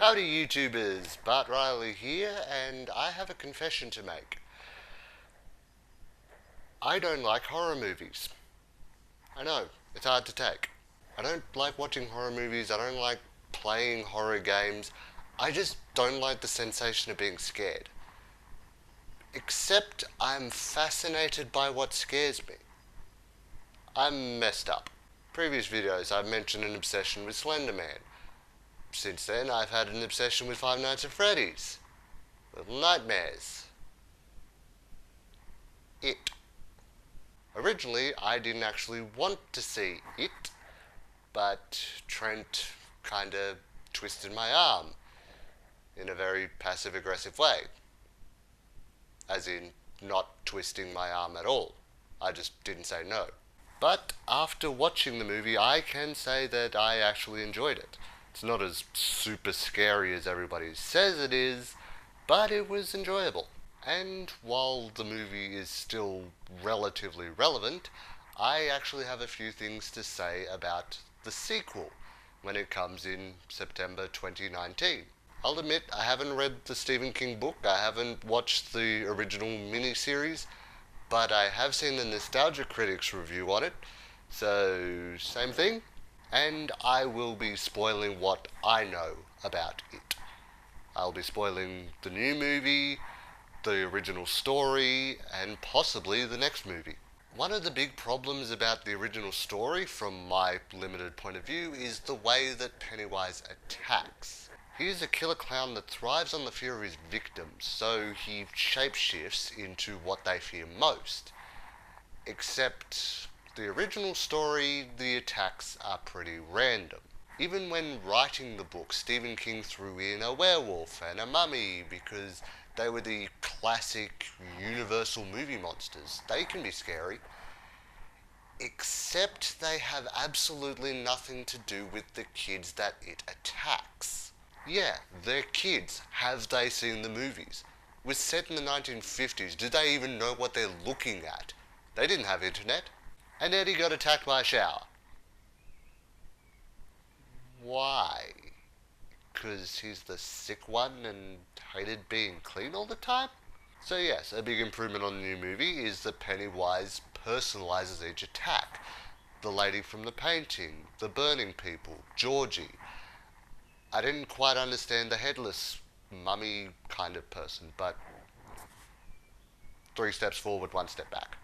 Howdy YouTubers, Bart Riley here, and I have a confession to make. I don't like horror movies. I know, it's hard to take. I don't like watching horror movies, I don't like playing horror games. I just don't like the sensation of being scared. Except I'm fascinated by what scares me. I'm messed up. Previous videos I've mentioned an obsession with Slender Man. Since then I've had an obsession with Five Nights at Freddy's. Little Nightmares. It. Originally I didn't actually want to see It, but Trent kinda twisted my arm in a very passive-aggressive way. As in, not twisting my arm at all. I just didn't say no. But after watching the movie, I can say that I actually enjoyed it. It's not as super scary as everybody says it is, but it was enjoyable. And while the movie is still relatively relevant, I actually have a few things to say about the sequel when it comes in September 2019. I'll admit I haven't read the Stephen King book, I haven't watched the original miniseries, but I have seen the Nostalgia Critics review on it, so same thing. And I will be spoiling what I know about it. I'll be spoiling the new movie, the original story, and possibly the next movie. One of the big problems about the original story, from my limited point of view, is the way that Pennywise attacks. He is a killer clown that thrives on the fear of his victims, so he shapeshifts into what they fear most. Except the original story, the attacks are pretty random. Even when writing the book, Stephen King threw in a werewolf and a mummy because they were the classic Universal movie monsters. They can be scary. Except they have absolutely nothing to do with the kids that it attacks. Yeah, they're kids. Have they seen the movies? It was set in the 1950s. Do they even know what they're looking at? They didn't have internet. And Eddie got attacked by a shower. Why? Because he's the sick one and hated being clean all the time? So yes, a big improvement on the new movie is that Pennywise personalizes each attack. The lady from the painting, the burning people, Georgie. I didn't quite understand the headless mummy kind of person, but 3 steps forward, 1 step back.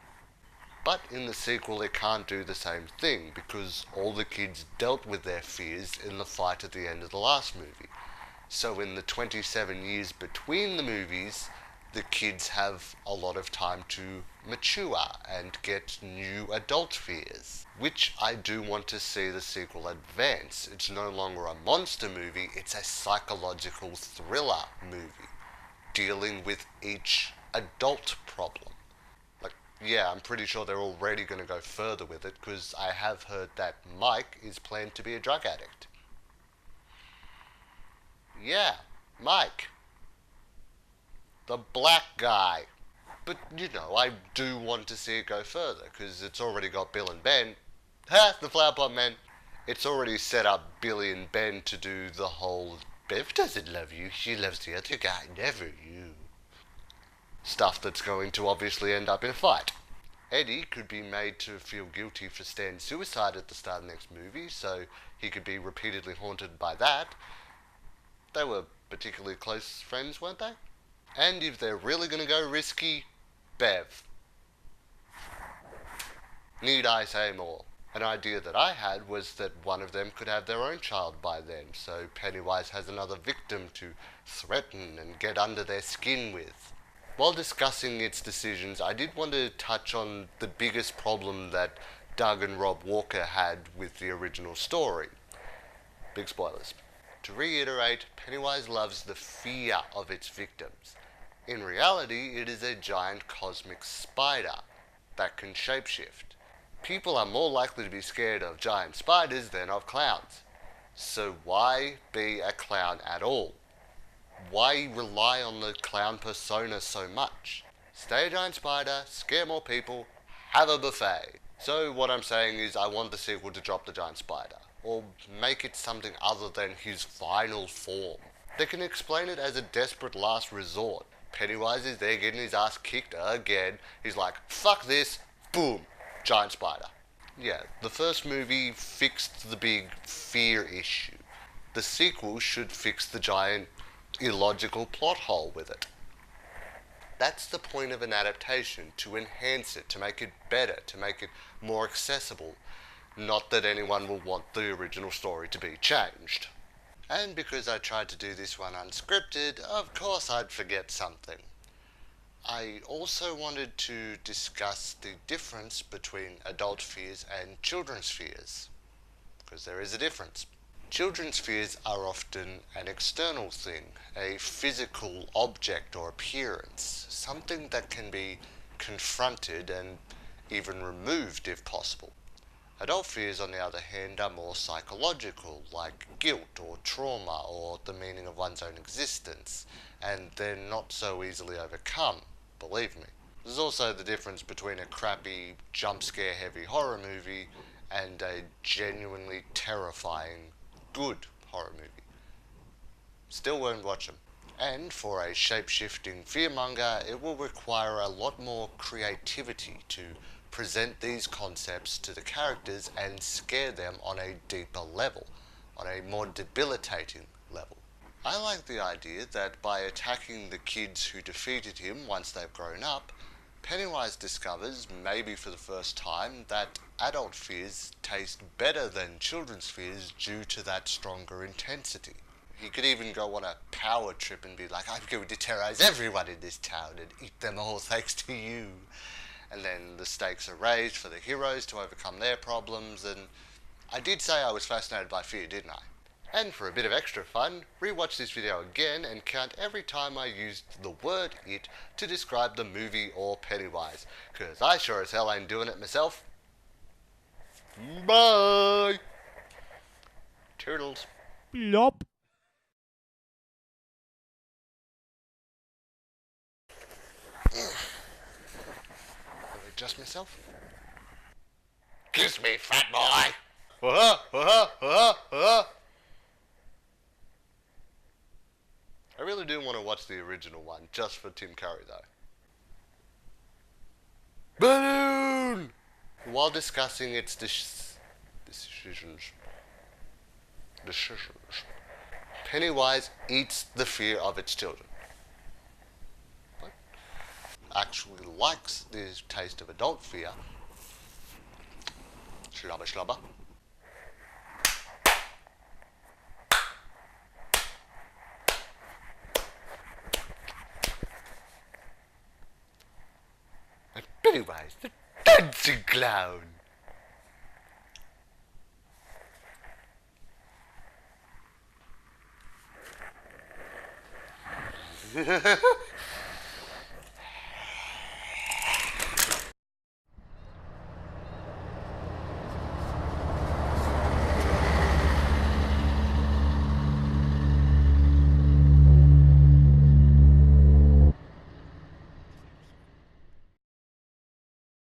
But in the sequel it can't do the same thing because all the kids dealt with their fears in the fight at the end of the last movie. So in the 27 years between the movies, the kids have a lot of time to mature and get new adult fears. Which I do want to see the sequel advance. It's no longer a monster movie, it's a psychological thriller movie, dealing with each adult problem. Yeah, I'm pretty sure they're already going to go further with it because I have heard that Mike is planned to be a drug addict. Yeah, Mike. The black guy. But, you know, I do want to see it go further because it's already got Bill and Ben. Ha! The Flower Pot Man. It's already set up Billy and Ben to do the whole Bev doesn't love you, she loves the other guy, never you. Stuff that's going to obviously end up in a fight. Eddie could be made to feel guilty for Stan's suicide at the start of the next movie, so he could be repeatedly haunted by that. They were particularly close friends, weren't they? And if they're really going to go risky, Bev. Need I say more? An idea that I had was that one of them could have their own child by then, so Pennywise has another victim to threaten and get under their skin with. While discussing its decisions, I did want to touch on the biggest problem that Doug and Rob Walker had with the original story. Big spoilers. To reiterate, Pennywise loves the fear of its victims. In reality, it is a giant cosmic spider that can shapeshift. People are more likely to be scared of giant spiders than of clowns. So why be a clown at all? Why rely on the clown persona so much? Stay a giant spider, scare more people, have a buffet. So what I'm saying is I want the sequel to drop the giant spider, or make it something other than his final form. They can explain it as a desperate last resort. Pennywise is there getting his ass kicked again. He's like, fuck this, boom, giant spider. Yeah, the first movie fixed the big fear issue. The sequel should fix the giant illogical plot hole with it. That's the point of an adaptation, to enhance it, to make it better, to make it more accessible. Not that anyone will want the original story to be changed. And because I tried to do this one unscripted, of course I'd forget something. I also wanted to discuss the difference between adult fears and children's fears, because there is a difference. Children's fears are often an external thing, a physical object or appearance, something that can be confronted and even removed if possible. Adult fears, on the other hand, are more psychological, like guilt or trauma or the meaning of one's own existence, and they're not so easily overcome, believe me. There's also the difference between a crappy, jump scare heavy horror movie and a genuinely terrifying, good horror movie. Still won't watch them. And for a shape-shifting fearmonger, it will require a lot more creativity to present these concepts to the characters and scare them on a deeper level, on a more debilitating level. I like the idea that by attacking the kids who defeated him once they've grown up, Pennywise discovers, maybe for the first time, that adult fears taste better than children's fears due to that stronger intensity. He could even go on a power trip and be like, I'm going to terrorize everyone in this town and eat them all thanks to you. And then the stakes are raised for the heroes to overcome their problems, and I did say I was fascinated by fear, didn't I? And for a bit of extra fun, rewatch this video again and count every time I used the word it to describe the movie or Pennywise, cause I sure as hell ain't doing it myself. Bye! Turtles. Plop. Adjust myself. Kiss me, fat boy! I really do want to watch the original one, just for Tim Curry though. Balloon! While discussing its decisions, Pennywise eats the fear of its children. What? Actually likes the taste of adult fear. Schlubber, schlubber. And Pennywise, the dancing clown.